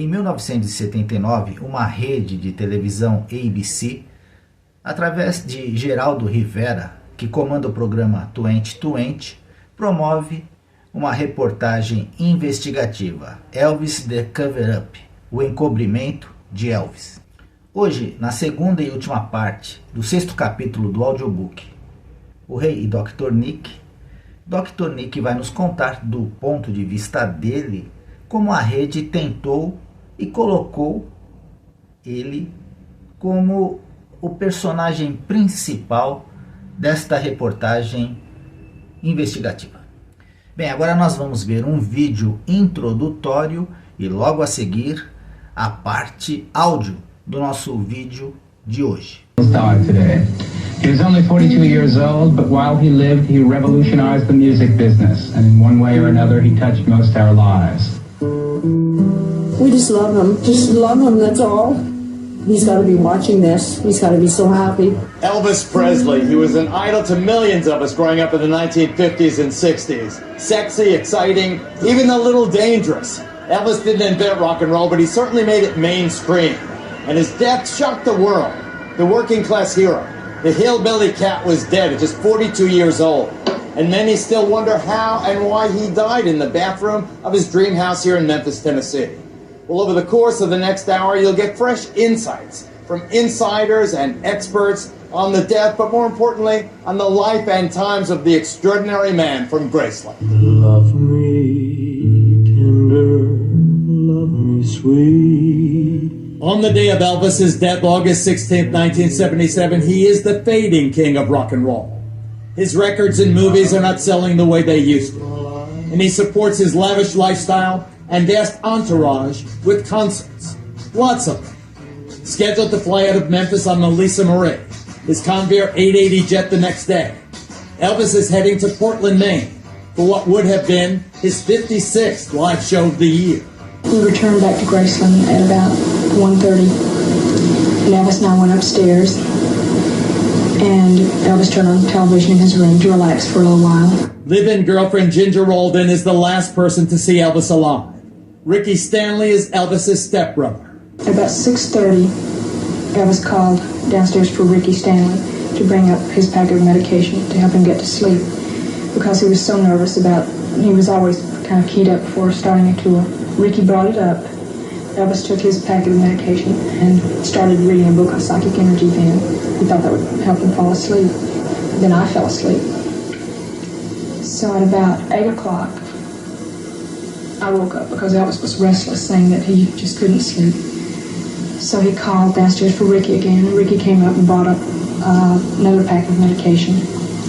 Em 1979, uma rede de televisão ABC, através de Geraldo Rivera, que comanda o programa 2020, promove uma reportagem investigativa, Elvis The Cover-Up, o encobrimento de Elvis. Hoje, na segunda e última parte do 6º capítulo do audiobook, O Rei e Dr. Nick, Dr. Nick vai nos contar do ponto de vista dele como a rede tentou e colocou ele como o personagem principal desta reportagem investigativa. Bem, agora nós vamos ver um vídeo introdutório e logo a seguir a parte áudio do nosso vídeo de hoje. He was only 42 years old, but while he lived, he revolutionized the music business, and in one way or another, he touched most our lives. We just love him, that's all. He's got to be watching this. He's got to be so happy. Elvis Presley, he was an idol to millions of us growing up in the 1950s and 60s. Sexy, exciting, even a little dangerous. Elvis didn't invent rock and roll, but he certainly made it mainstream. And his death shocked the world. The working class hero, the hillbilly cat, was dead at just 42 years old. And many still wonder how and why he died in the bathroom of his dream house here in Memphis, Tennessee. Well, over the course of the next hour, you'll get fresh insights from insiders and experts on the death, but more importantly, on the life and times of the extraordinary man from Graceland. Love me tender, love me sweet. On the day of Elvis's death, August 16th, 1977, he is the fading king of rock and roll. His records and movies are not selling the way they used to, and he supports his lavish lifestyle and vast entourage with concerts, lots of them. Scheduled to fly out of Memphis on the Lisa Marie, his Convair 880 jet the next day. Elvis is heading to Portland, Maine, for what would have been his 56th live show of the year. We returned back to Graceland at about 1:30, and Elvis and I went upstairs, and Elvis turned on television in his room to relax for a little while. Live-in girlfriend Ginger Roldan is the last person to see Elvis alive. Ricky Stanley is Elvis's stepbrother. At about 6:30, Elvis called downstairs for Ricky Stanley to bring up his packet of medication to help him get to sleep, because he was so nervous he was always kind of keyed up before starting a tour. Ricky brought it up. Elvis took his packet of medication and started reading a book on psychic energy then. He thought that would help him fall asleep. Then I fell asleep. So at about 8 o'clock, I woke up because Elvis was restless, saying that he just couldn't sleep. So he called downstairs for Ricky again, and Ricky came up and brought up another packet of medication.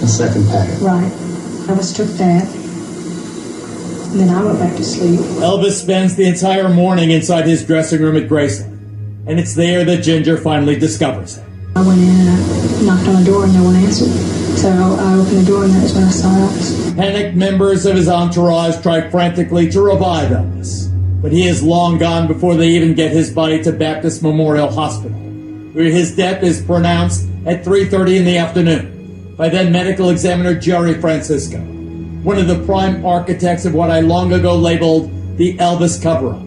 A second packet. Right. Elvis took that. And then I went back to sleep. Elvis spends the entire morning inside his dressing room at Graceland, and it's there that Ginger finally discovers him. I went in and I knocked on the door and no one answered. So I opened the door and that was when I saw Elvis. Panicked members of his entourage try frantically to revive Elvis, but he is long gone before they even get his body to Baptist Memorial Hospital, where his death is pronounced at 3:30 in the afternoon by then medical examiner Jerry Francisco, one of the prime architects of what I long ago labeled the Elvis cover-up,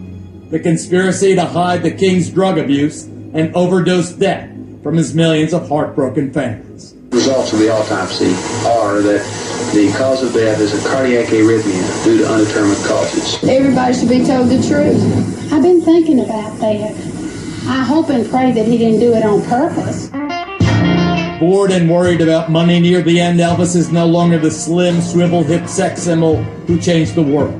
the conspiracy to hide the king's drug abuse and overdose death from his millions of heartbroken fans. Results of the autopsy are that the cause of death is a cardiac arrhythmia due to undetermined causes. Everybody should be told the truth. I've been thinking about that. I hope and pray that he didn't do it on purpose. Bored and worried about money near the end, Elvis is no longer the slim, swivel-hip sex symbol who changed the world.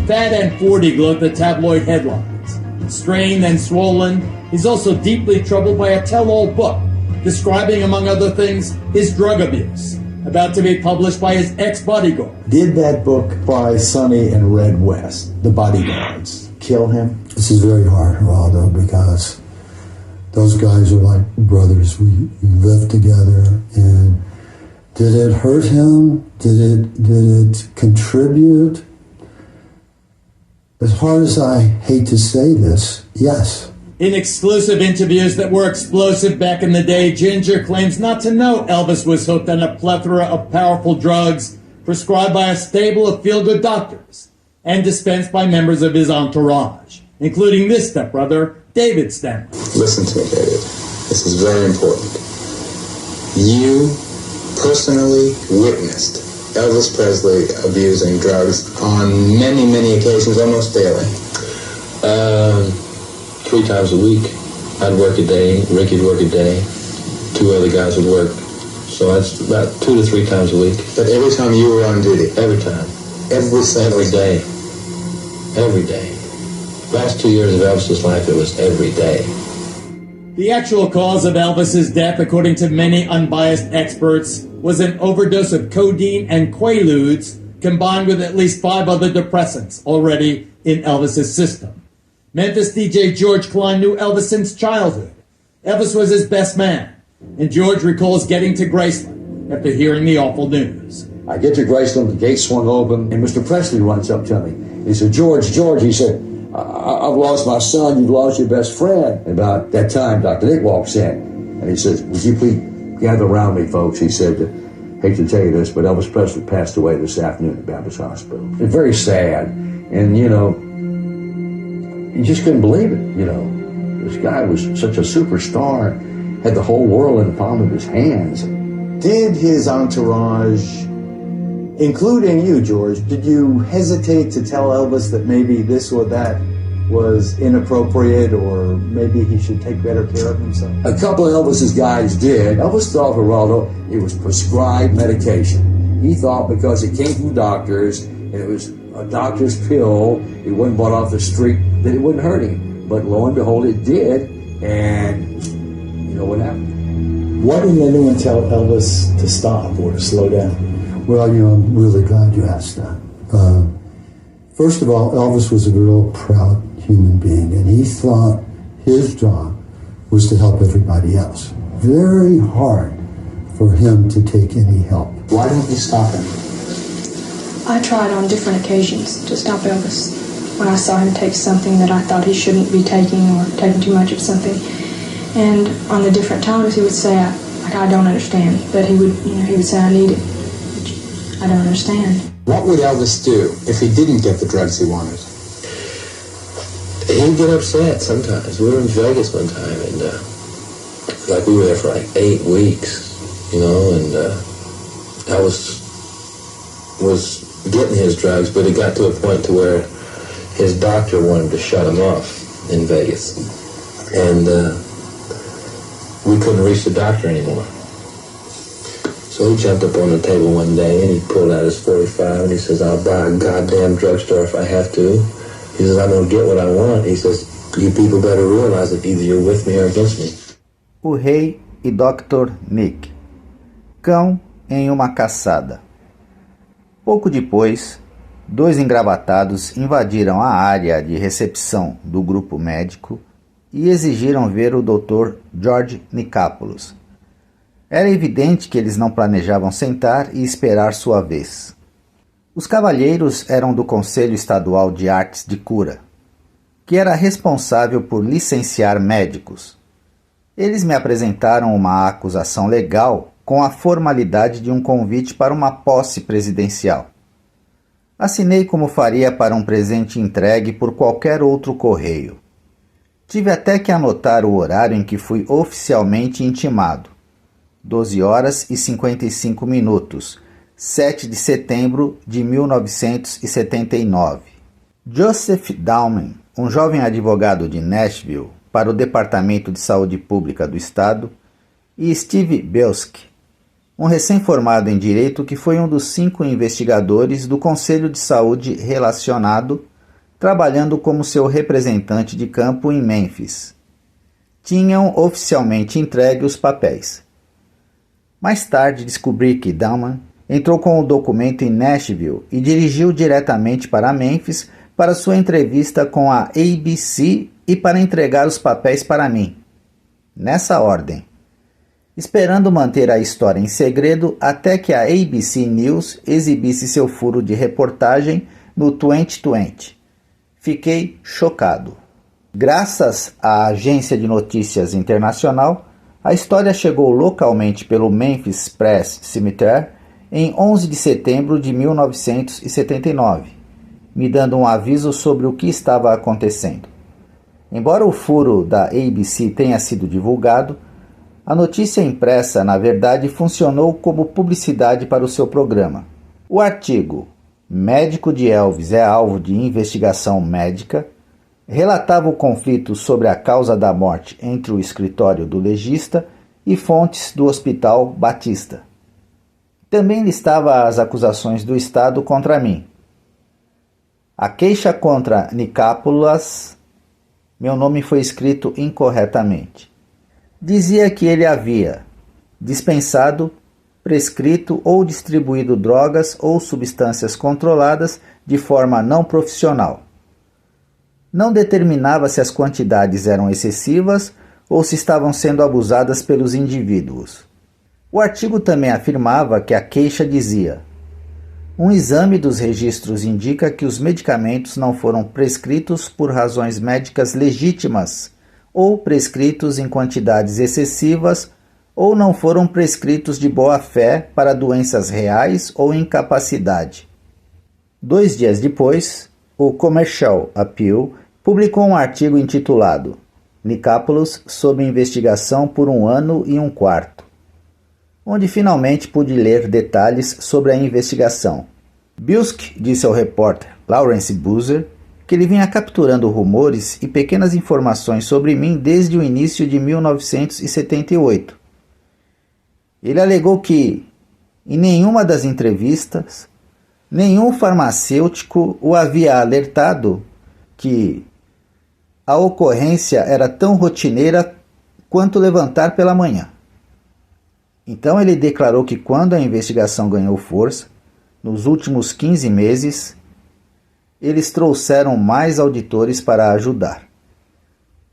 Fat and 40 gloat the tabloid headlines. Strained and swollen, he's also deeply troubled by a tell-all book describing, among other things, his drug abuse, about to be published by his ex-bodyguard. Did that book by Sonny and Red West, the bodyguards, kill him? This is very hard, Geraldo, because those guys are like brothers. We lived together, and did it hurt him? Did it contribute? As hard as I hate to say this, yes. In exclusive interviews that were explosive back in the day, Ginger claims not to know Elvis was hooked on a plethora of powerful drugs prescribed by a stable of feel-good doctors and dispensed by members of his entourage. including this stepbrother, David Stanley. Listen to me, David. This is very important. You personally witnessed Elvis Presley abusing drugs on many, many occasions, almost daily. 3 times a week. I'd work a day, Ricky'd work a day, 2 other guys would work. So that's about 2 to 3 times a week. But every time you were on duty? Every time. Every day. Every day. Last 2 years of Elvis's life, it was every day. The actual cause of Elvis's death, according to many unbiased experts, was an overdose of codeine and Quaaludes combined with at least 5 other depressants already in Elvis's system. Memphis DJ George Klein knew Elvis since childhood. Elvis was his best man, and George recalls getting to Graceland after hearing the awful news. I get to Graceland, the gate swung open, and Mr. Presley runs up to me. He said, George, he said, I've lost my son, you've lost your best friend. And about that time, Dr. Nick walks in, and he says, would you please gather around me, folks? He said, hate to tell you this, but Elvis Presley passed away this afternoon at Baptist Hospital. It's very sad, and, you just couldn't believe it, This guy was such a superstar, had the whole world in the palm of his hands. Did his entourage, including you, George, did you hesitate to tell Elvis that maybe this or that was inappropriate, or maybe he should take better care of himself? A couple of Elvis's guys did. Elvis thought, Geraldo, it was prescribed medication. He thought because it came from doctors, and it was a doctor's pill, it wasn't bought off the street, that it wouldn't hurt him. But lo and behold, it did, and you know what happened. Why didn't anyone tell Elvis to stop or to slow down? Well, I'm really glad you asked that. First of all, Elvis was a real proud human being, and he thought his job was to help everybody else. Very hard for him to take any help. Why don't you stop him? I tried on different occasions to stop Elvis when I saw him take something that I thought he shouldn't be taking, or taking too much of something. And on the different times he would say, I don't understand. But he would say, I need it. I don't understand. What would Elvis do if he didn't get the drugs he wanted? He'd get upset sometimes. We were in Vegas one time, and we were there for 8 weeks, and Elvis was getting his drugs, but it got to a point to where his doctor wanted to shut him off in Vegas, and we couldn't reach the doctor anymore. So he jumped up on the table one day and he pulled out his .45 and he says, I'll buy a goddamn drugstore if I have to. He says, I'm going to get what I want. He says, you people better realize that either you're with me or against me. O Rei e Dr. Nick. Cão em uma caçada. Pouco depois, 2 engravatados invadiram a área de recepção do grupo médico e exigiram ver o Dr. George Nikápolos. Era evidente que eles não planejavam sentar e esperar sua vez. Os cavalheiros eram do Conselho Estadual de Artes de Cura, que era responsável por licenciar médicos. Eles me apresentaram uma acusação legal com a formalidade de um convite para uma posse presidencial. Assinei como faria para um presente entregue por qualquer outro correio. Tive até que anotar o horário em que fui oficialmente intimado. 12h55, 7 de setembro de 1979. Joseph Dowman, um jovem advogado de Nashville para o Departamento de Saúde Pública do Estado, e Steve Belski, um recém-formado em Direito que foi um dos 5 investigadores do Conselho de Saúde relacionado, trabalhando como seu representante de campo em Memphis. Tinham oficialmente entregue os papéis. Mais tarde descobri que Dowman entrou com o documento em Nashville e dirigiu diretamente para Memphis para sua entrevista com a ABC e para entregar os papéis para mim. Nessa ordem. Esperando manter a história em segredo até que a ABC News exibisse seu furo de reportagem no 2020. Fiquei chocado. Graças à agência de notícias internacional, a história chegou localmente pelo Memphis Press Center em 11 de setembro de 1979, me dando um aviso sobre o que estava acontecendo. Embora o furo da ABC tenha sido divulgado, a notícia impressa, na verdade, funcionou como publicidade para o seu programa. O artigo "Médico de Elvis é alvo de investigação médica" relatava o conflito sobre a causa da morte entre o escritório do legista e fontes do Hospital Batista. Também listava as acusações do Estado contra mim. A queixa contra Nikápolas, meu nome foi escrito incorretamente. Dizia que ele havia dispensado, prescrito ou distribuído drogas ou substâncias controladas de forma não profissional. Não determinava se as quantidades eram excessivas ou se estavam sendo abusadas pelos indivíduos. O artigo também afirmava que a queixa dizia: um exame dos registros indica que os medicamentos não foram prescritos por razões médicas legítimas ou prescritos em quantidades excessivas ou não foram prescritos de boa fé para doenças reais ou incapacidade. 2 dias depois, o Commercial Appeal publicou um artigo intitulado "Nikápolas sob investigação por 1 ano e 1 quarto", onde finalmente pude ler detalhes sobre a investigação. Bilski disse ao repórter Lawrence Boozer que ele vinha capturando rumores e pequenas informações sobre mim desde o início de 1978. Ele alegou que, em nenhuma das entrevistas, nenhum farmacêutico o havia alertado que a ocorrência era tão rotineira quanto levantar pela manhã. Então ele declarou que quando a investigação ganhou força, nos últimos 15 meses, eles trouxeram mais auditores para ajudar.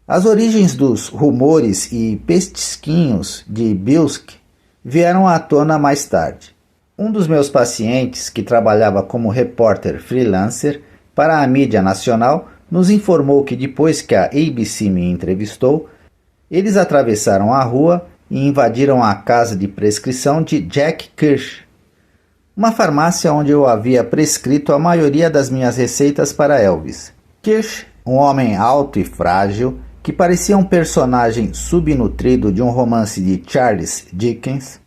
As origens dos rumores e pesquisquinhos de Bilski vieram à tona mais tarde. Um dos meus pacientes, que trabalhava como repórter freelancer para a mídia nacional, nos informou que depois que a ABC me entrevistou, eles atravessaram a rua e invadiram a casa de prescrição de Jack Kirsch, uma farmácia onde eu havia prescrito a maioria das minhas receitas para Elvis. Kirsch, um homem alto e frágil, que parecia um personagem subnutrido de um romance de Charles Dickens,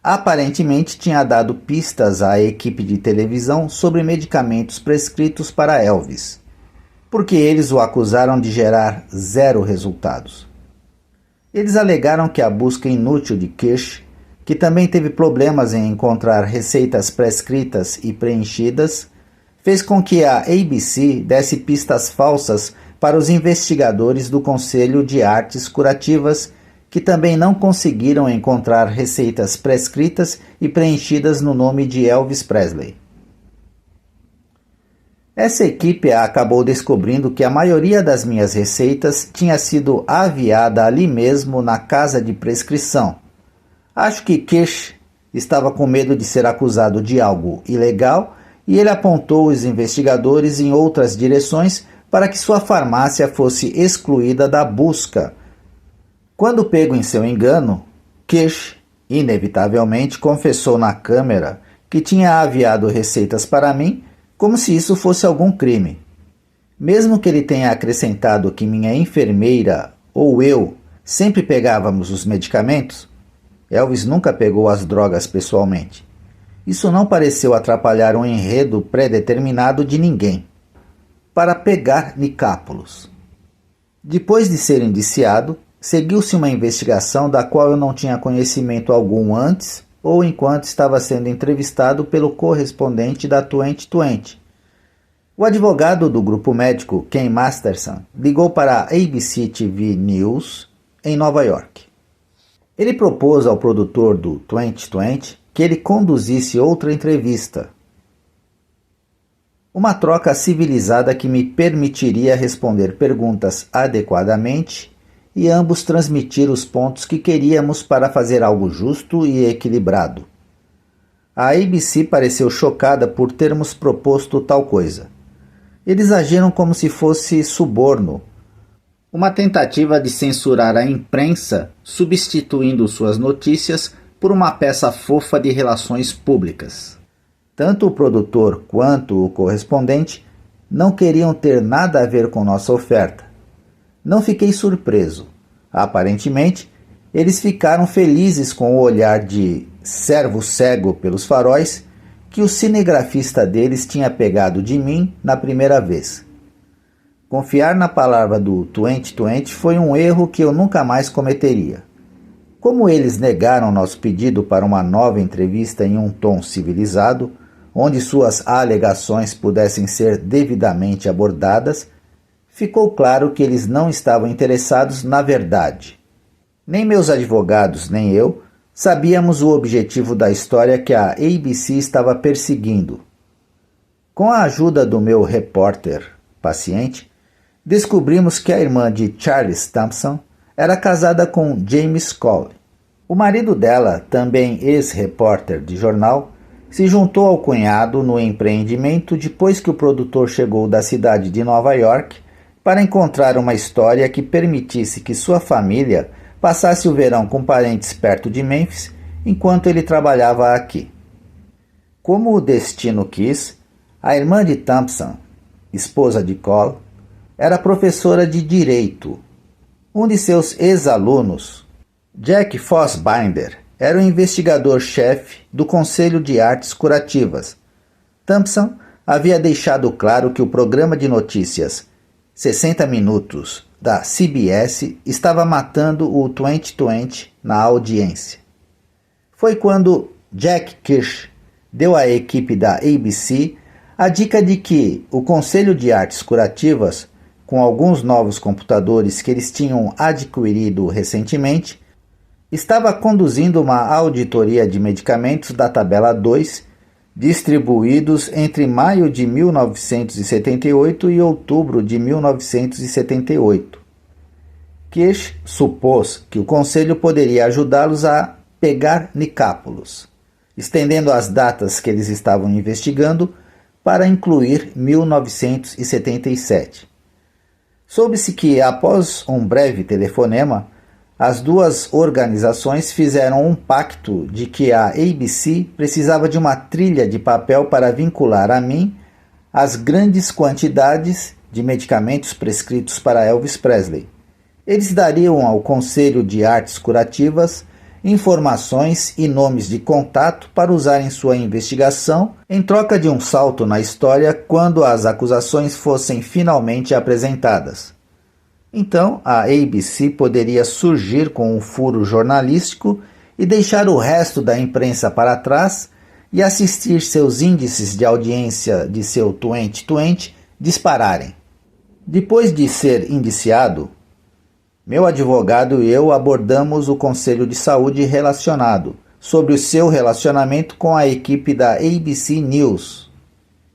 aparentemente tinha dado pistas à equipe de televisão sobre medicamentos prescritos para Elvis, porque eles o acusaram de gerar 0 resultados. Eles alegaram que a busca inútil de Kirsch, que também teve problemas em encontrar receitas prescritas e preenchidas, fez com que a ABC desse pistas falsas para os investigadores do Conselho de Artes Curativas, que também não conseguiram encontrar receitas prescritas e preenchidas no nome de Elvis Presley. Essa equipe acabou descobrindo que a maioria das minhas receitas tinha sido aviada ali mesmo na casa de prescrição. Acho que Kirsch estava com medo de ser acusado de algo ilegal e ele apontou os investigadores em outras direções para que sua farmácia fosse excluída da busca. Quando pego em seu engano, Kirsch, inevitavelmente, confessou na câmera que tinha aviado receitas para mim como se isso fosse algum crime. Mesmo que ele tenha acrescentado que minha enfermeira ou eu sempre pegávamos os medicamentos, Elvis nunca pegou as drogas pessoalmente. Isso não pareceu atrapalhar um enredo pré-determinado de ninguém. Para pegar Nikápolas. Depois de ser indiciado, seguiu-se uma investigação da qual eu não tinha conhecimento algum antes ou enquanto estava sendo entrevistado pelo correspondente da 2020. O advogado do grupo médico, Ken Masterson, ligou para a ABC TV News em Nova York. Ele propôs ao produtor do 2020 que ele conduzisse outra entrevista. Uma troca civilizada que me permitiria responder perguntas adequadamente e ambos transmitir os pontos que queríamos para fazer algo justo e equilibrado. A ABC pareceu chocada por termos proposto tal coisa. Eles agiram como se fosse suborno, uma tentativa de censurar a imprensa, substituindo suas notícias por uma peça fofa de relações públicas. Tanto o produtor quanto o correspondente não queriam ter nada a ver com nossa oferta. Não fiquei surpreso. Aparentemente, eles ficaram felizes com o olhar de servo cego pelos faróis que o cinegrafista deles tinha pegado de mim na primeira vez. Confiar na palavra do 2020 foi um erro que eu nunca mais cometeria. Como eles negaram nosso pedido para uma nova entrevista em um tom civilizado, onde suas alegações pudessem ser devidamente abordadas, ficou claro que eles não estavam interessados na verdade. Nem meus advogados nem eu sabíamos o objetivo da história que a ABC estava perseguindo. Com a ajuda do meu repórter paciente, descobrimos que a irmã de Charles Thompson era casada com James Cole. O marido dela, também ex-repórter de jornal, se juntou ao cunhado no empreendimento depois que o produtor chegou da cidade de Nova York para encontrar uma história que permitisse que sua família passasse o verão com parentes perto de Memphis enquanto ele trabalhava aqui. Como o destino quis, a irmã de Thompson, esposa de Cole, era professora de Direito. Um de seus ex-alunos, Jack Fossbinder, era o investigador-chefe do Conselho de Artes Curativas. Thompson havia deixado claro que o programa de notícias 60 Minutos da CBS estava matando o 2020 na audiência. Foi quando Jack Kirsch deu à equipe da ABC a dica de que o Conselho de Artes Curativas, com alguns novos computadores que eles tinham adquirido recentemente, estava conduzindo uma auditoria de medicamentos da tabela 2, distribuídos entre maio de 1978 e outubro de 1978. Kirsch supôs que o conselho poderia ajudá-los a pegar nicápulos, estendendo as datas que eles estavam investigando para incluir 1977. Soube-se que, após um breve telefonema, as duas organizações fizeram um pacto de que a ABC precisava de uma trilha de papel para vincular a mim as grandes quantidades de medicamentos prescritos para Elvis Presley. Eles dariam ao Conselho de Artes Curativas informações e nomes de contato para usar em sua investigação em troca de um salto na história quando as acusações fossem finalmente apresentadas. Então, a ABC poderia surgir com um furo jornalístico e deixar o resto da imprensa para trás e assistir seus índices de audiência de seu 2020 dispararem. Depois de ser indiciado, meu advogado e eu abordamos o Conselho de Saúde relacionado sobre o seu relacionamento com a equipe da ABC News.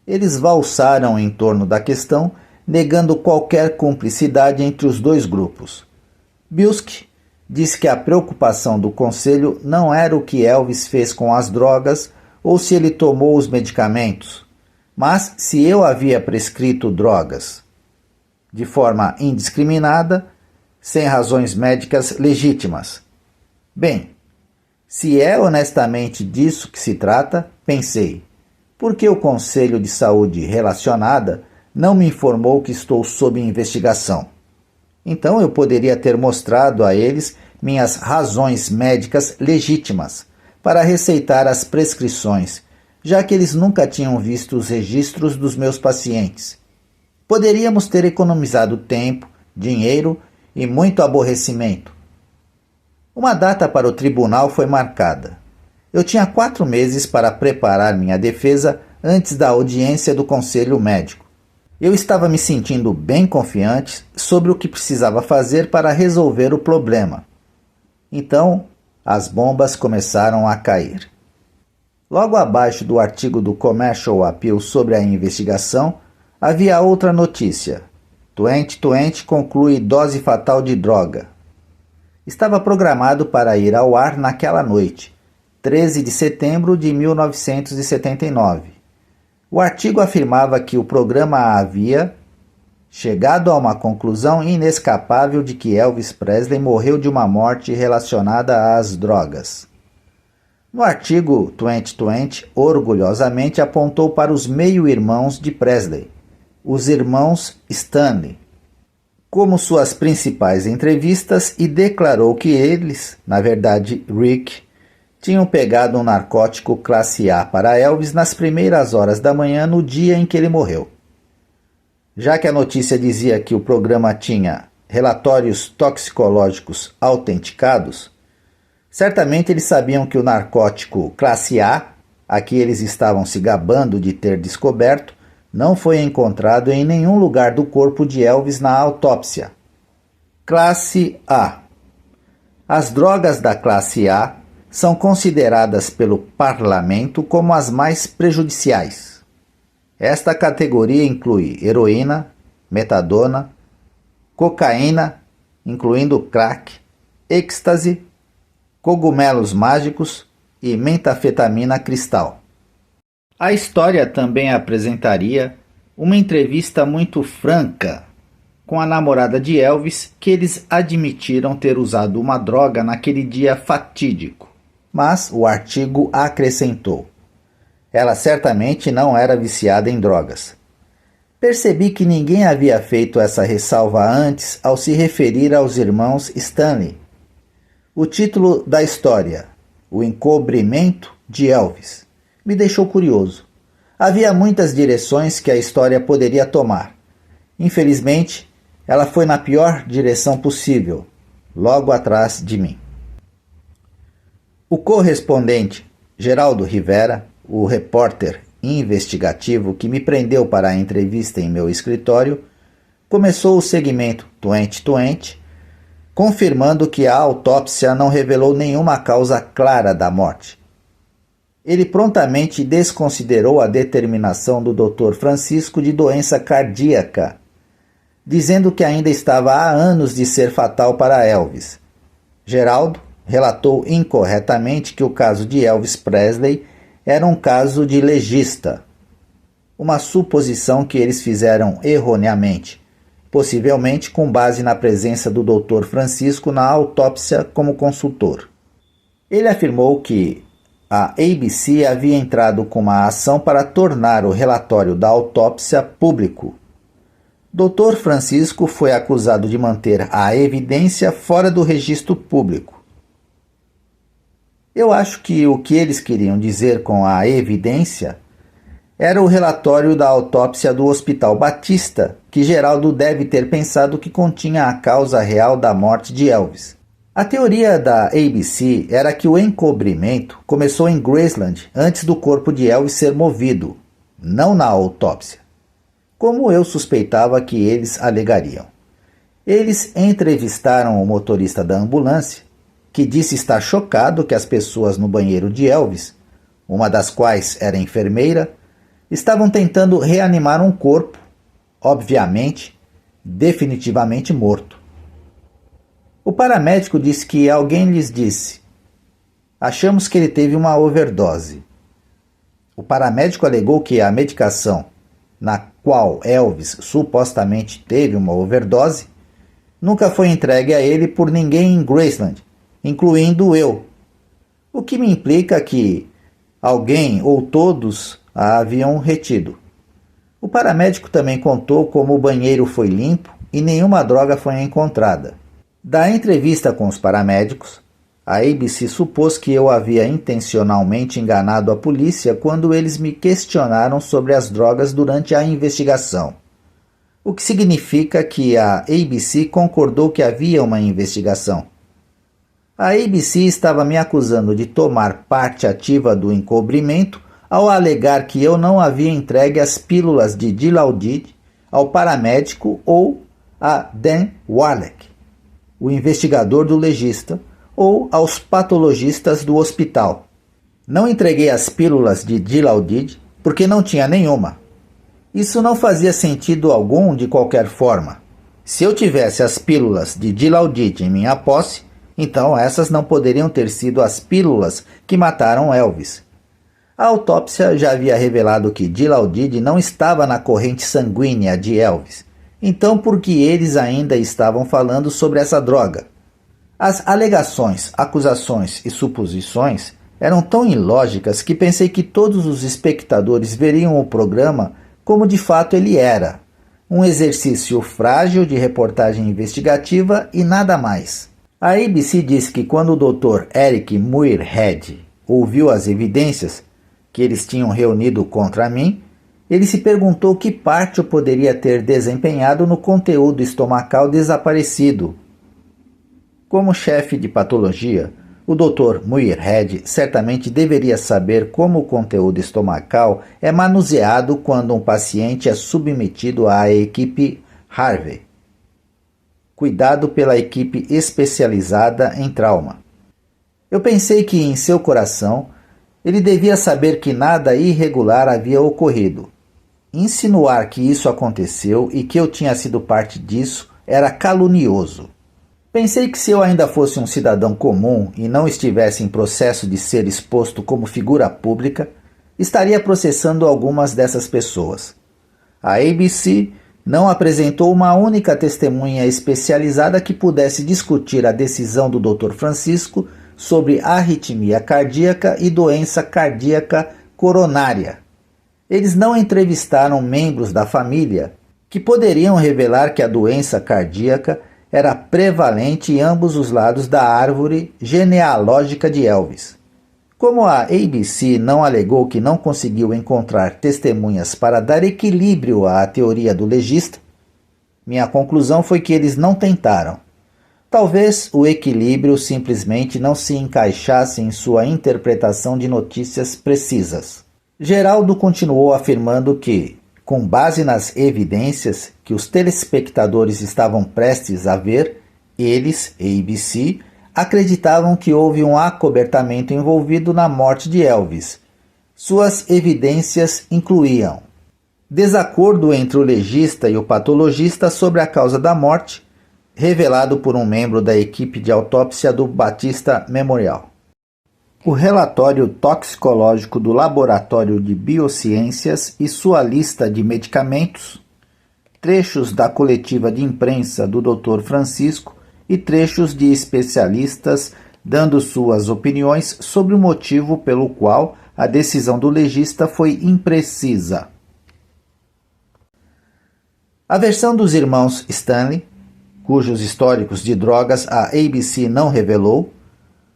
Eles valsaram em torno da questão, negando qualquer cumplicidade entre os dois grupos. Bilski disse que a preocupação do conselho não era o que Elvis fez com as drogas ou se ele tomou os medicamentos, mas se eu havia prescrito drogas de forma indiscriminada, sem razões médicas legítimas. Bem, se é honestamente disso que se trata, pensei, por que o Conselho de Saúde relacionada não me informou que estou sob investigação? Então eu poderia ter mostrado a eles minhas razões médicas legítimas para receitar as prescrições, já que eles nunca tinham visto os registros dos meus pacientes. Poderíamos ter economizado tempo, dinheiro e muito aborrecimento. Uma data para o tribunal foi marcada. Eu tinha 4 meses para preparar minha defesa antes da audiência do conselho médico. Eu estava me sentindo bem confiante sobre o que precisava fazer para resolver o problema. Então, as bombas começaram a cair. Logo abaixo do artigo do Commercial Appeal sobre a investigação, havia outra notícia. 2020 conclui dose fatal de droga. Estava programado para ir ao ar naquela noite, 13 de setembro de 1979. O artigo afirmava que o programa havia chegado a uma conclusão inescapável de que Elvis Presley morreu de uma morte relacionada às drogas. No artigo, 2020 orgulhosamente apontou para os meio-irmãos de Presley, os irmãos Stanley. como suas principais entrevistas e declarou que eles, na verdade Rick, tinham pegado um narcótico classe A para Elvis nas primeiras horas da manhã no dia em que ele morreu. Já que a notícia dizia que o programa tinha relatórios toxicológicos autenticados, certamente eles sabiam que o narcótico classe A, a que eles estavam se gabando de ter descoberto, não foi encontrado em nenhum lugar do corpo de Elvis na autópsia. Classe A. As drogas da classe A são consideradas pelo parlamento como as mais prejudiciais. Esta categoria inclui heroína, metadona, cocaína, incluindo crack, êxtase, cogumelos mágicos e metafetamina cristal. A história também apresentaria uma entrevista muito franca com a namorada de Elvis, que eles admitiram ter usado uma droga naquele dia fatídico. Mas o artigo acrescentou: ela certamente não era viciada em drogas. Percebi que ninguém havia feito essa ressalva antes ao se referir aos irmãos Stanley. O título da história, O Encobrimento de Elvis, me deixou curioso. Havia muitas direções que a história poderia tomar. Infelizmente, ela foi na pior direção possível, logo atrás de mim. O correspondente Geraldo Rivera, o repórter investigativo que me prendeu para a entrevista em meu escritório, começou o segmento 2020, confirmando que a autópsia não revelou nenhuma causa clara da morte. Ele prontamente desconsiderou a determinação do Dr. Francisco de doença cardíaca, dizendo que ainda estava há anos de ser fatal para Elvis. Geraldo relatou incorretamente que o caso de Elvis Presley era um caso de legista, uma suposição que eles fizeram erroneamente, possivelmente com base na presença do Dr. Francisco na autópsia como consultor. Ele afirmou que a ABC havia entrado com uma ação para tornar o relatório da autópsia público. Dr. Francisco foi acusado de manter a evidência fora do registro público. Eu acho que o que eles queriam dizer com a evidência era o relatório da autópsia do Hospital Batista, que Geraldo deve ter pensado que continha a causa real da morte de Elvis. A teoria da ABC era que o encobrimento começou em Graceland antes do corpo de Elvis ser movido, não na autópsia, como eu suspeitava que eles alegariam. Eles entrevistaram o motorista da ambulância, que disse estar chocado que as pessoas no banheiro de Elvis, uma das quais era enfermeira, estavam tentando reanimar um corpo, obviamente, definitivamente morto. O paramédico disse que alguém lhes disse: achamos que ele teve uma overdose. O paramédico alegou que a medicação na qual Elvis supostamente teve uma overdose nunca foi entregue a ele por ninguém em Graceland, incluindo eu, o que me implica que alguém ou todos a haviam retido. O paramédico também contou como o banheiro foi limpo e nenhuma droga foi encontrada. Da entrevista com os paramédicos, a ABC supôs que eu havia intencionalmente enganado a polícia quando eles me questionaram sobre as drogas durante a investigação, o que significa que a ABC concordou que havia uma investigação. A ABC estava me acusando de tomar parte ativa do encobrimento ao alegar que eu não havia entregue as pílulas de Dilaudid ao paramédico ou a Dan Warlick, o investigador do legista, ou aos patologistas do hospital. Não entreguei as pílulas de Dilaudid porque não tinha nenhuma. Isso não fazia sentido algum de qualquer forma. Se eu tivesse as pílulas de Dilaudid em minha posse, então essas não poderiam ter sido as pílulas que mataram Elvis. A autópsia já havia revelado que Dilaudid não estava na corrente sanguínea de Elvis. Então por que eles ainda estavam falando sobre essa droga? As alegações, acusações e suposições eram tão ilógicas que pensei que todos os espectadores veriam o programa como de fato ele era, Um exercício frágil de reportagem investigativa e nada mais. A ABC disse que quando o Dr. Eric Muirhead ouviu as evidências que eles tinham reunido contra mim, ele se perguntou que parte eu poderia ter desempenhado no conteúdo estomacal desaparecido. Como chefe de patologia, o Dr. Muirhead certamente deveria saber como o conteúdo estomacal é manuseado quando um paciente é submetido à equipe Harvey, cuidado pela equipe especializada em trauma. Eu pensei que em seu coração ele devia saber que nada irregular havia ocorrido. Insinuar que isso aconteceu e que eu tinha sido parte disso era calunioso. Pensei que se eu ainda fosse um cidadão comum e não estivesse em processo de ser exposto como figura pública, estaria processando algumas dessas pessoas. A ABC não apresentou uma única testemunha especializada que pudesse discutir a decisão do Dr. Francisco sobre arritmia cardíaca e doença cardíaca coronária. Eles não entrevistaram membros da família que poderiam revelar que a doença cardíaca era prevalente em ambos os lados da árvore genealógica de Elvis. Como a ABC não alegou que não conseguiu encontrar testemunhas para dar equilíbrio à teoria do legista, minha conclusão foi que eles não tentaram. Talvez o equilíbrio simplesmente não se encaixasse em sua interpretação de notícias precisas. Geraldo continuou afirmando que, com base nas evidências que os telespectadores estavam prestes a ver, eles, ABC, acreditavam que houve um acobertamento envolvido na morte de Elvis. Suas evidências incluíam desacordo entre o legista e o patologista sobre a causa da morte, revelado por um membro da equipe de autópsia do Batista Memorial. O relatório toxicológico do Laboratório de Biociências e sua lista de medicamentos, trechos da coletiva de imprensa do Dr. Francisco e trechos de especialistas dando suas opiniões sobre o motivo pelo qual a decisão do legista foi imprecisa. A versão dos irmãos Stanley, cujos históricos de drogas a ABC não revelou,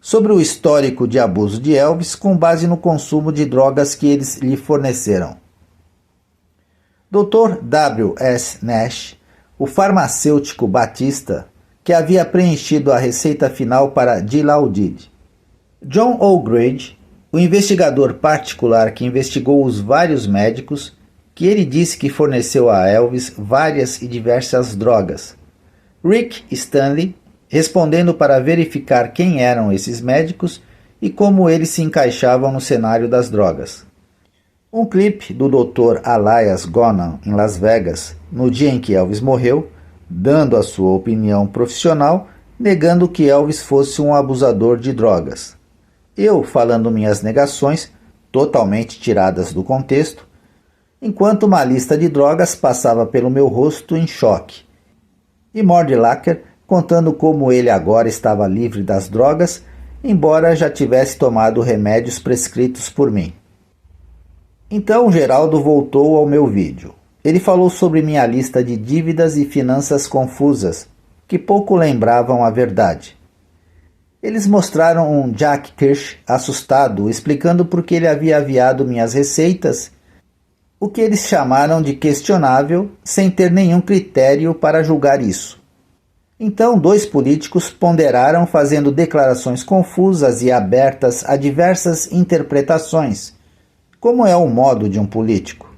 sobre o histórico de abuso de Elvis com base no consumo de drogas que eles lhe forneceram. Dr. W. S. Nash, o farmacêutico Batista, que havia preenchido a receita final para Dilaudid. John O'Grady, o investigador particular que investigou os vários médicos, que ele disse que forneceu a Elvis várias e diversas drogas. Rick Stanley, respondendo para verificar quem eram esses médicos e como eles se encaixavam no cenário das drogas. Um clipe do Dr. Elias Gonan em Las Vegas, no dia em que Elvis morreu, dando a sua opinião profissional, negando que Elvis fosse um abusador de drogas. Eu falando minhas negações, totalmente tiradas do contexto, enquanto uma lista de drogas passava pelo meu rosto em choque. E Mordelacker contando como ele agora estava livre das drogas, embora já tivesse tomado remédios prescritos por mim. Então Geraldo voltou ao meu vídeo. Ele falou sobre minha lista de dívidas e finanças confusas, que pouco lembravam a verdade. Eles mostraram um Jack Kirsch assustado, explicando por que ele havia aviado minhas receitas, o que eles chamaram de questionável, sem ter nenhum critério para julgar isso. Então, dois políticos ponderaram fazendo declarações confusas e abertas a diversas interpretações, como é o modo de um político.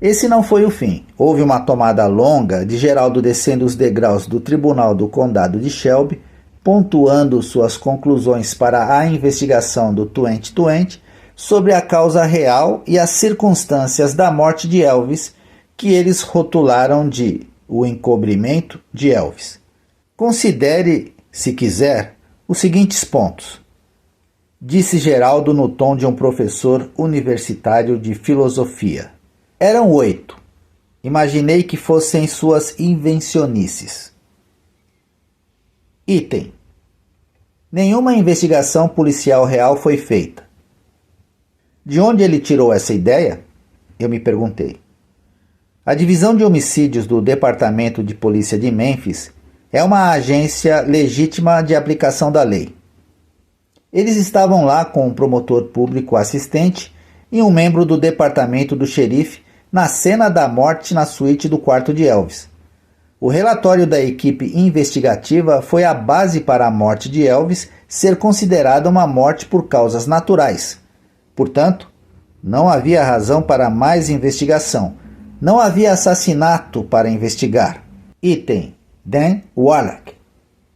Esse não foi o fim. Houve uma tomada longa de Geraldo descendo os degraus do Tribunal do Condado de Shelby, pontuando suas conclusões para a investigação do 2020 sobre a causa real e as circunstâncias da morte de Elvis, que eles rotularam de o encobrimento de Elvis. Considere, se quiser, os seguintes pontos. Disse Geraldo no tom de um professor universitário de filosofia. Eram 8. Imaginei que fossem suas invencionices. Item. Nenhuma investigação policial real foi feita. De onde ele tirou essa ideia? Eu me perguntei. A Divisão de Homicídios do Departamento de Polícia de Memphis é uma agência legítima de aplicação da lei. Eles estavam lá com um promotor público assistente e um membro do departamento do xerife na cena da morte na suíte do quarto de Elvis. O relatório da equipe investigativa foi a base para a morte de Elvis ser considerada uma morte por causas naturais. Portanto, não havia razão para mais investigação. Não havia assassinato para investigar. Item: Dan Wallach.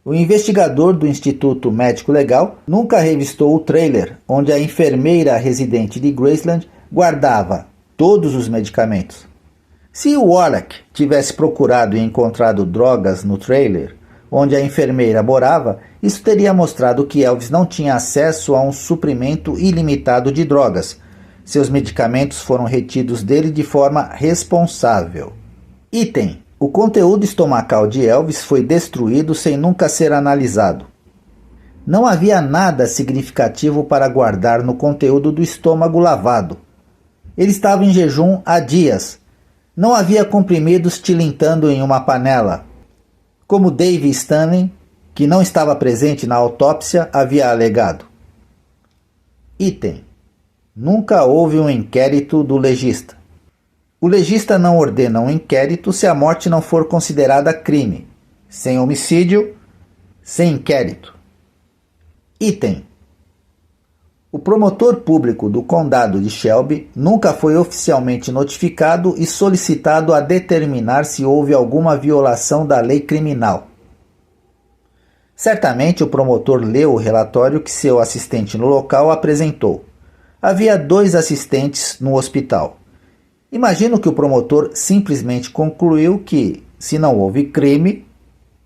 O investigador do Instituto Médico Legal nunca revistou o trailer onde a enfermeira residente de Graceland guardava todos os medicamentos. Se o Wallach tivesse procurado e encontrado drogas no trailer onde a enfermeira morava, isso teria mostrado que Elvis não tinha acesso a um suprimento ilimitado de drogas. Seus medicamentos foram retidos dele de forma responsável. Item: o conteúdo estomacal de Elvis foi destruído sem nunca ser analisado. Não havia nada significativo para guardar no conteúdo do estômago lavado. Ele estava em jejum há dias. Não havia comprimidos tilintando em uma panela, como Dave Stanley, que não estava presente na autópsia, havia alegado. Item: nunca houve um inquérito do legista. O legista não ordena um inquérito se a morte não for considerada crime. Sem homicídio, sem inquérito. Item: o promotor público do condado de Shelby nunca foi oficialmente notificado e solicitado a determinar se houve alguma violação da lei criminal. Certamente o promotor leu o relatório que seu assistente no local apresentou. Havia 2 assistentes no hospital. Imagino que o promotor simplesmente concluiu que, se não houve crime,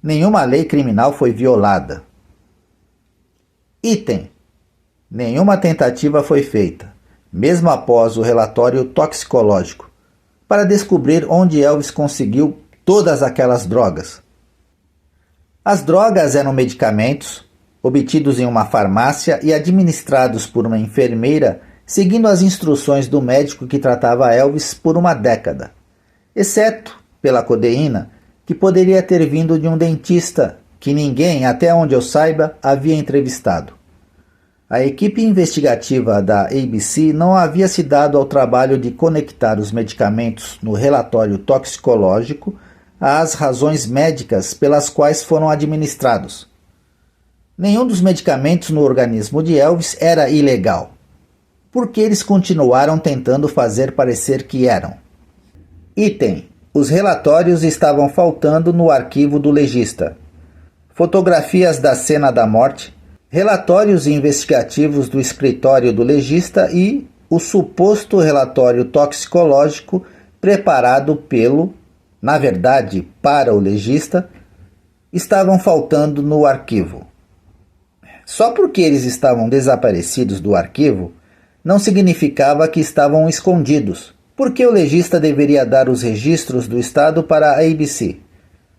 nenhuma lei criminal foi violada. Item: nenhuma tentativa foi feita, mesmo após o relatório toxicológico, para descobrir onde Elvis conseguiu todas aquelas drogas. As drogas eram medicamentos obtidos em uma farmácia e administrados por uma enfermeira seguindo as instruções do médico que tratava Elvis por uma década, exceto pela codeína, que poderia ter vindo de um dentista que ninguém, até onde eu saiba, havia entrevistado. A equipe investigativa da ABC não havia se dado ao trabalho de conectar os medicamentos no relatório toxicológico às razões médicas pelas quais foram administrados. Nenhum dos medicamentos no organismo de Elvis era ilegal, porque eles continuaram tentando fazer parecer que eram. Item: os relatórios estavam faltando no arquivo do legista. Fotografias da cena da morte, relatórios investigativos do escritório do legista e o suposto relatório toxicológico preparado pelo, na verdade, para o legista, estavam faltando no arquivo. Só porque eles estavam desaparecidos do arquivo, não significava que estavam escondidos, porque o legista deveria dar os registros do estado para a ABC.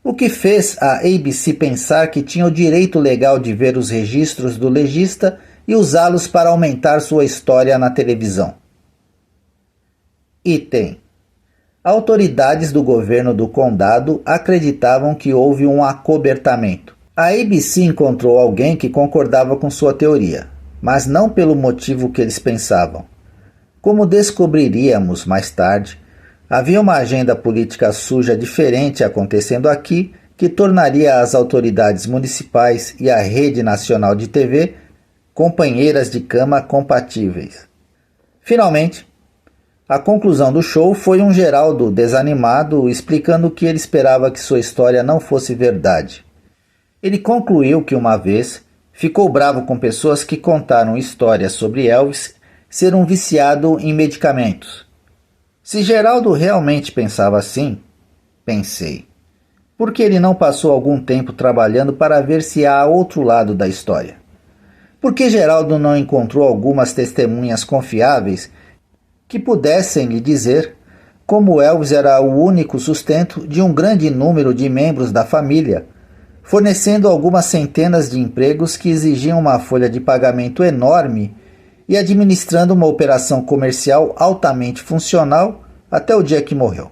O que fez a ABC pensar que tinha o direito legal de ver os registros do legista e usá-los para aumentar sua história na televisão. Item: autoridades do governo do condado acreditavam que houve um acobertamento. A ABC encontrou alguém que concordava com sua teoria, mas não pelo motivo que eles pensavam. Como descobriríamos mais tarde, havia uma agenda política suja diferente acontecendo aqui que tornaria as autoridades municipais e a rede nacional de TV companheiras de cama compatíveis. Finalmente, a conclusão do show foi um Geraldo desanimado explicando que ele esperava que sua história não fosse verdade. Ele concluiu que uma vez ficou bravo com pessoas que contaram histórias sobre Elvis ser um viciado em medicamentos. Se Geraldo realmente pensava assim, pensei, por que ele não passou algum tempo trabalhando para ver se há outro lado da história? Por que Geraldo não encontrou algumas testemunhas confiáveis que pudessem lhe dizer como Elvis era o único sustento de um grande número de membros da família, fornecendo algumas centenas de empregos que exigiam uma folha de pagamento enorme e administrando uma operação comercial altamente funcional até o dia que morreu?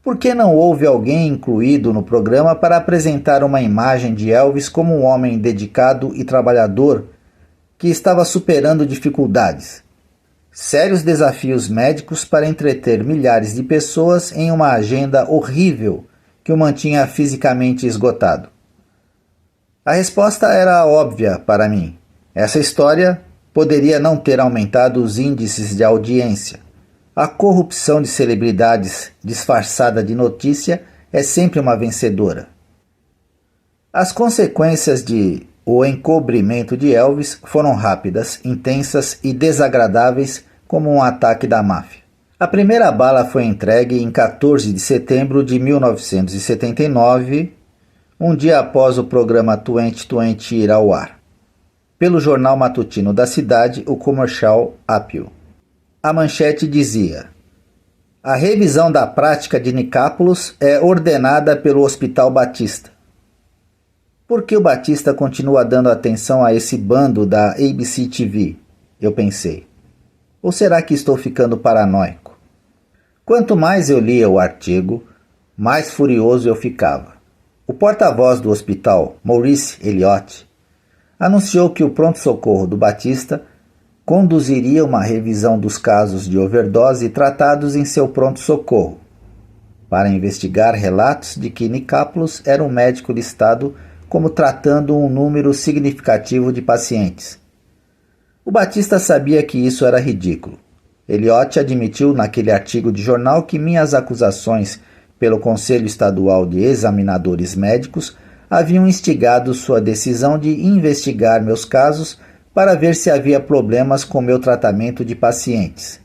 Por que não houve alguém incluído no programa para apresentar uma imagem de Elvis como um homem dedicado e trabalhador que estava superando dificuldades, sérios desafios médicos para entreter milhares de pessoas em uma agenda horrível que o mantinha fisicamente esgotado? A resposta era óbvia para mim. Essa história poderia não ter aumentado os índices de audiência. A corrupção de celebridades disfarçada de notícia é sempre uma vencedora. As consequências de O Encobrimento de Elvis foram rápidas, intensas e desagradáveis como um ataque da máfia. A primeira bala foi entregue em 14 de setembro de 1979, um dia após o programa 2020 ir ao ar, pelo jornal matutino da cidade, o Commercial Appeal. A manchete dizia: a revisão da prática de Nicápolis é ordenada pelo Hospital Batista. Por que o Batista continua dando atenção a esse bando da ABC TV? Eu pensei. Ou será que estou ficando paranoico? Quanto mais eu lia o artigo, mais furioso eu ficava. O porta-voz do hospital, Maurice Elliott, anunciou que o pronto-socorro do Batista conduziria uma revisão dos casos de overdose tratados em seu pronto-socorro, para investigar relatos de que Nicápolis era um médico listado como tratando um número significativo de pacientes. O Batista sabia que isso era ridículo. Elliott admitiu naquele artigo de jornal que minhas acusações pelo Conselho Estadual de Examinadores Médicos haviam instigado sua decisão de investigar meus casos para ver se havia problemas com meu tratamento de pacientes.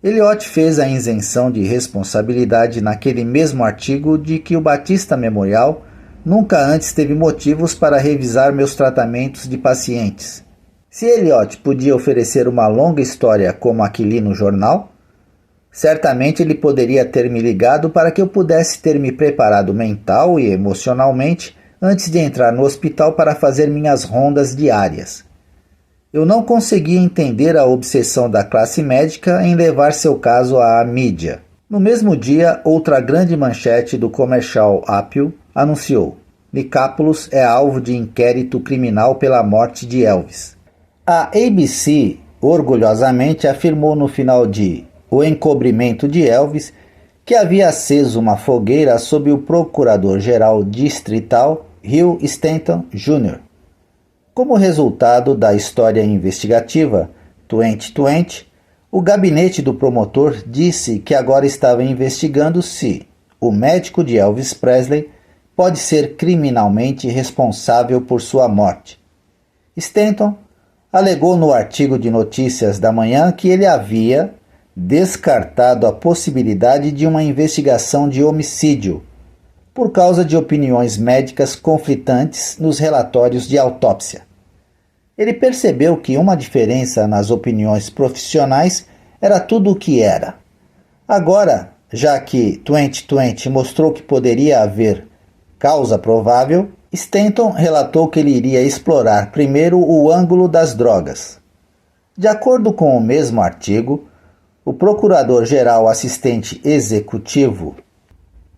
Elliott fez a isenção de responsabilidade naquele mesmo artigo de que o Batista Memorial nunca antes teve motivos para revisar meus tratamentos de pacientes. Se Elliott podia oferecer uma longa história como a que li no jornal, certamente ele poderia ter me ligado para que eu pudesse ter me preparado mental e emocionalmente antes de entrar no hospital para fazer minhas rondas diárias. Eu não conseguia entender a obsessão da classe médica em levar seu caso à mídia. No mesmo dia, outra grande manchete do Commercial Appeal anunciou: Nicápolis é alvo de inquérito criminal pela morte de Elvis. A ABC orgulhosamente afirmou no final de O Encobrimento de Elvis que havia aceso uma fogueira sob o procurador-geral distrital Hugh Stanton Jr. Como resultado da história investigativa 2020, o gabinete do promotor disse que agora estava investigando se o médico de Elvis Presley pode ser criminalmente responsável por sua morte. Stanton alegou no artigo de notícias da manhã que ele havia descartado a possibilidade de uma investigação de homicídio por causa de opiniões médicas conflitantes nos relatórios de autópsia. Ele percebeu que uma diferença nas opiniões profissionais era tudo o que era. Agora, já que 2020 mostrou que poderia haver causa provável, Stanton relatou que ele iria explorar primeiro o ângulo das drogas. De acordo com o mesmo artigo, o procurador-geral assistente executivo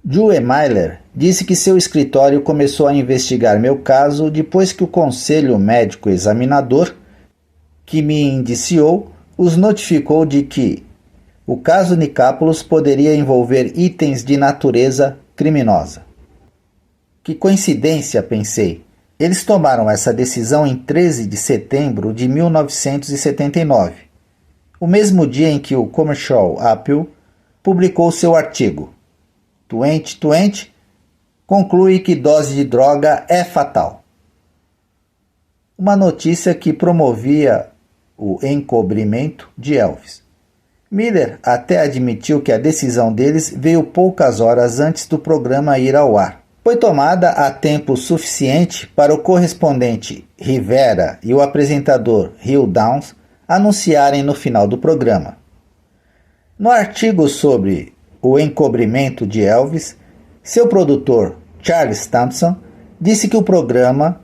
Joe Myler disse que seu escritório começou a investigar meu caso depois que o Conselho Médico Examinador, que me indiciou, os notificou de que o caso Nicápolis poderia envolver itens de natureza criminosa. Que coincidência, pensei. Eles tomaram essa decisão em 13 de setembro de 1979, o mesmo dia em que o Commercial Appeal publicou seu artigo. 2020 conclui que dose de droga é fatal. Uma notícia que promovia o encobrimento de Elvis. Miller até admitiu que a decisão deles veio poucas horas antes do programa ir ao ar. Foi tomada a tempo suficiente para o correspondente Rivera e o apresentador Hugh Downs anunciarem no final do programa. No artigo sobre o encobrimento de Elvis, seu produtor Charles Thompson disse que o programa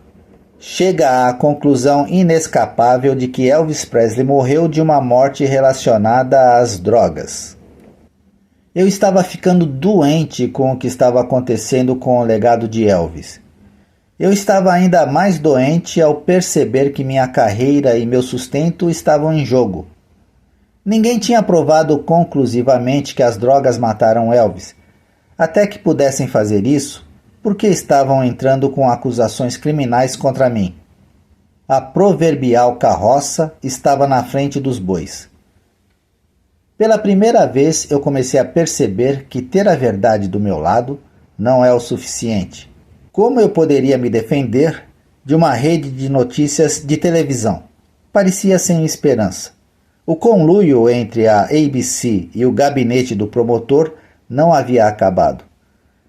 chega à conclusão inescapável de que Elvis Presley morreu de uma morte relacionada às drogas. Eu estava ficando doente com o que estava acontecendo com o legado de Elvis. Eu estava ainda mais doente ao perceber que minha carreira e meu sustento estavam em jogo. Ninguém tinha provado conclusivamente que as drogas mataram Elvis. Até que pudessem fazer isso, porque estavam entrando com acusações criminais contra mim. A proverbial carroça estava na frente dos bois. Pela primeira vez eu comecei a perceber que ter a verdade do meu lado não é o suficiente. Como eu poderia me defender de uma rede de notícias de televisão? Parecia sem esperança. O conluio entre a ABC e o gabinete do promotor não havia acabado.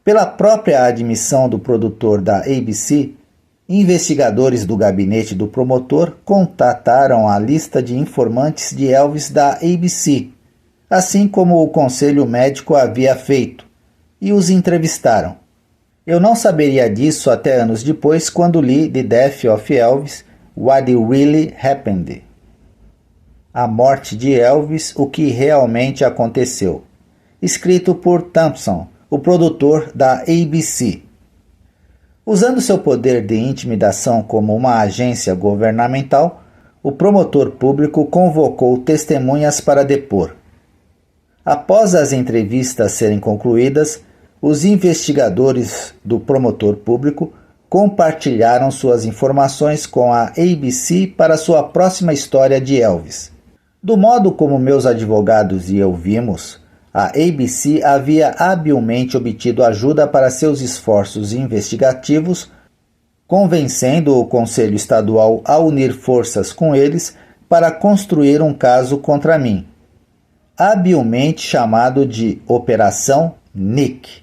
Pela própria admissão do produtor da ABC, investigadores do gabinete do promotor contataram a lista de informantes de Elvis da ABC, assim como o conselho médico havia feito, e os entrevistaram. Eu não saberia disso até anos depois, quando li The Death of Elvis, What Really Happened. A morte de Elvis, o que realmente aconteceu. Escrito por Thompson, o produtor da ABC. Usando seu poder de intimidação como uma agência governamental, o promotor público convocou testemunhas para depor. Após as entrevistas serem concluídas, os investigadores do promotor público compartilharam suas informações com a ABC para sua próxima história de Elvis. Do modo como meus advogados e eu vimos, a ABC havia habilmente obtido ajuda para seus esforços investigativos, convencendo o Conselho Estadual a unir forças com eles para construir um caso contra mim, habilmente chamado de Operação Nick.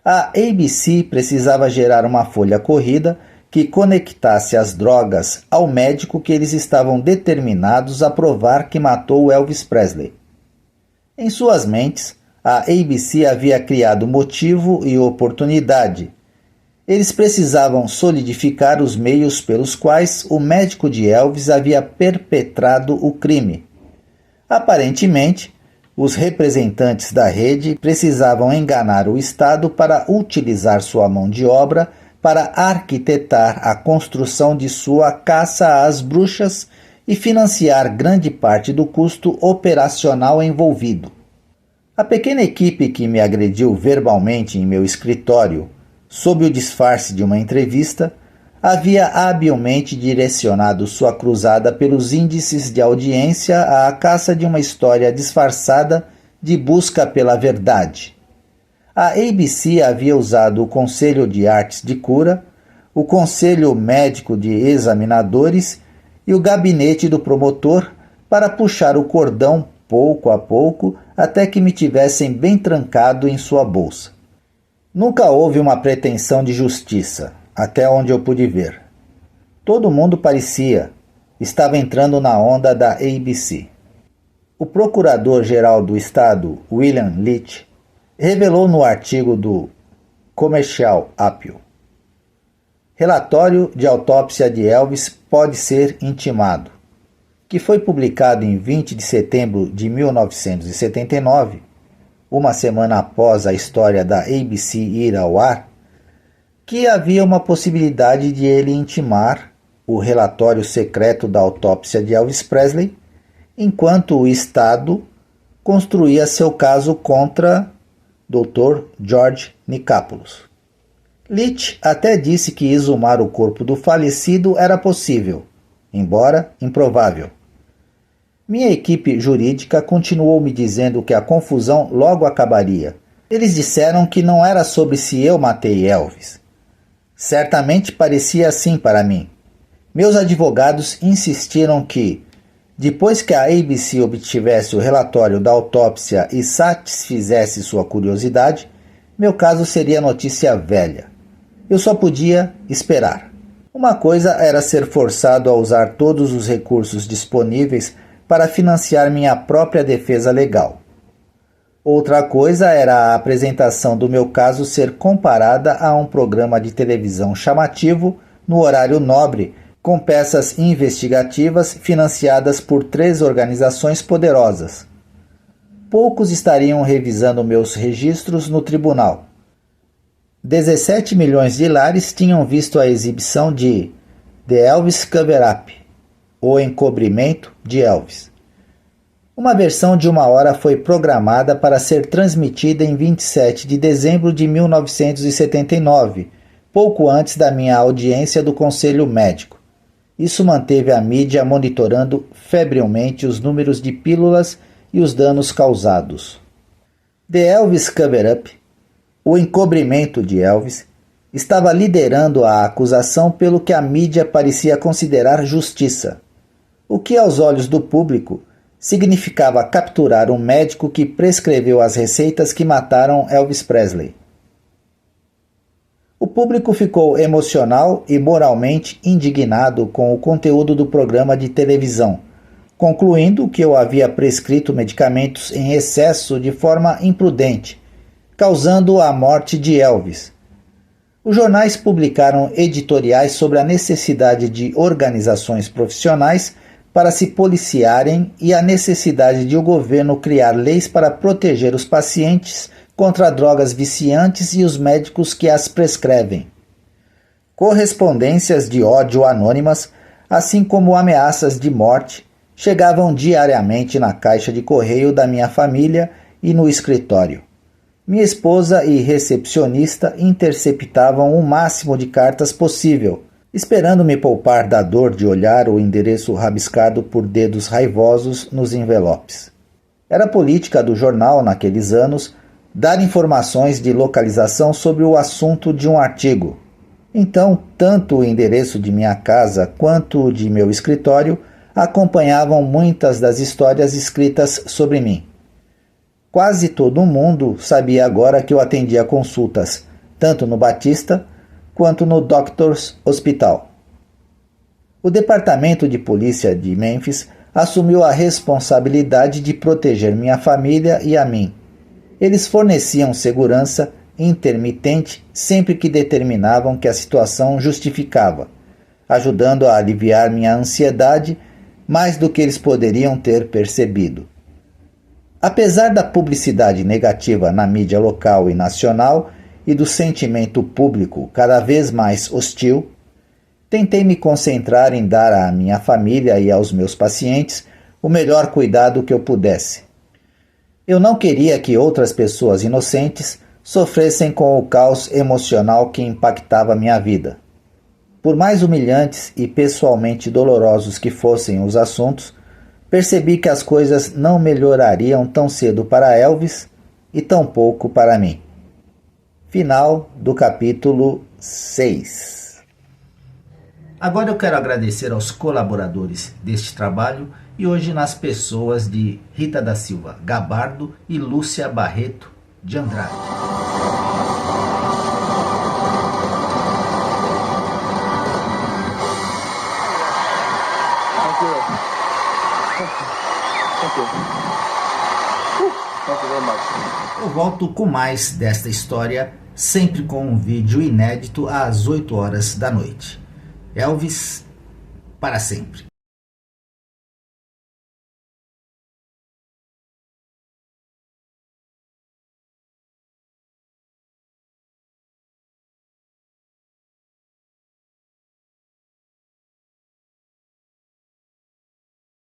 A ABC precisava gerar uma folha corrida que conectasse as drogas ao médico que eles estavam determinados a provar que matou Elvis Presley. Em suas mentes, a ABC havia criado motivo e oportunidade. Eles precisavam solidificar os meios pelos quais o médico de Elvis havia perpetrado o crime. Aparentemente, os representantes da rede precisavam enganar o Estado para utilizar sua mão de obra para arquitetar a construção de sua caça às bruxas e financiar grande parte do custo operacional envolvido. A pequena equipe que me agrediu verbalmente em meu escritório, sob o disfarce de uma entrevista, havia habilmente direcionado sua cruzada pelos índices de audiência à caça de uma história disfarçada de busca pela verdade. A ABC havia usado o Conselho de Artes de Cura, o Conselho Médico de Examinadores e o gabinete do promotor para puxar o cordão pouco a pouco até que me tivessem bem trancado em sua bolsa. Nunca houve uma pretensão de justiça, até onde eu pude ver. Todo mundo estava entrando na onda da ABC. O procurador-geral do estado, William Leach, revelou no artigo do Commercial Appeal: Relatório de autópsia de Elvis pode ser intimado, que foi publicado em 20 de setembro de 1979, uma semana após a história da ABC ir ao ar, que havia uma possibilidade de ele intimar o relatório secreto da autópsia de Elvis Presley, enquanto o Estado construía seu caso contra Dr. George Nicopolos. Leach até disse que exumar o corpo do falecido era possível, embora improvável. Minha equipe jurídica continuou me dizendo que a confusão logo acabaria. Eles disseram que não era sobre se eu matei Elvis. Certamente parecia assim para mim. Meus advogados insistiram que, depois que a ABC obtivesse o relatório da autópsia e satisfizesse sua curiosidade, meu caso seria notícia velha. Eu só podia esperar. Uma coisa era ser forçado a usar todos os recursos disponíveis para financiar minha própria defesa legal. Outra coisa era a apresentação do meu caso ser comparada a um programa de televisão chamativo no horário nobre, com peças investigativas financiadas por 3 organizações poderosas. poucos estariam revisando meus registros no tribunal. 17 milhões de lares tinham visto a exibição de The Elvis Cover-Up, O Encobrimento de Elvis. Uma versão de 1 hora foi programada para ser transmitida em 27 de dezembro de 1979, pouco antes da minha audiência do Conselho Médico. Isso manteve a mídia monitorando febrilmente os números de pílulas e os danos causados. The Elvis Cover-Up, O Encobrimento de Elvis, estava liderando a acusação pelo que a mídia parecia considerar justiça, o que aos olhos do público significava capturar um médico que prescreveu as receitas que mataram Elvis Presley. O público ficou emocional e moralmente indignado com o conteúdo do programa de televisão, concluindo que eu havia prescrito medicamentos em excesso de forma imprudente, causando a morte de Elvis. Os jornais publicaram editoriais sobre a necessidade de organizações profissionais para se policiarem e a necessidade de o governo criar leis para proteger os pacientes contra drogas viciantes e os médicos que as prescrevem. Correspondências de ódio anônimas, assim como ameaças de morte, chegavam diariamente na caixa de correio da minha família e no escritório. Minha esposa e recepcionista interceptavam o máximo de cartas possível, esperando me poupar da dor de olhar o endereço rabiscado por dedos raivosos nos envelopes. Era política do jornal naqueles anos dar informações de localização sobre o assunto de um artigo. Então, tanto o endereço de minha casa quanto o de meu escritório acompanhavam muitas das histórias escritas sobre mim. Quase todo mundo sabia agora que eu atendia consultas, tanto no Batista quanto no Doctors Hospital. O Departamento de Polícia de Memphis assumiu a responsabilidade de proteger minha família e a mim. Eles forneciam segurança intermitente sempre que determinavam que a situação justificava, ajudando a aliviar minha ansiedade mais do que eles poderiam ter percebido. Apesar da publicidade negativa na mídia local e nacional e do sentimento público cada vez mais hostil, tentei me concentrar em dar à minha família e aos meus pacientes o melhor cuidado que eu pudesse. Eu não queria que outras pessoas inocentes sofressem com o caos emocional que impactava minha vida. Por mais humilhantes e pessoalmente dolorosos que fossem os assuntos, percebi que as coisas não melhorariam tão cedo para Elvis e tão pouco para mim. Final do capítulo 6. Agora eu quero agradecer aos colaboradores deste trabalho e hoje nas pessoas de Rita da Silva Gabardo e Lúcia Barreto de Andrade. Eu volto com mais desta história, sempre com um vídeo inédito às 8 horas da noite. Elvis para sempre.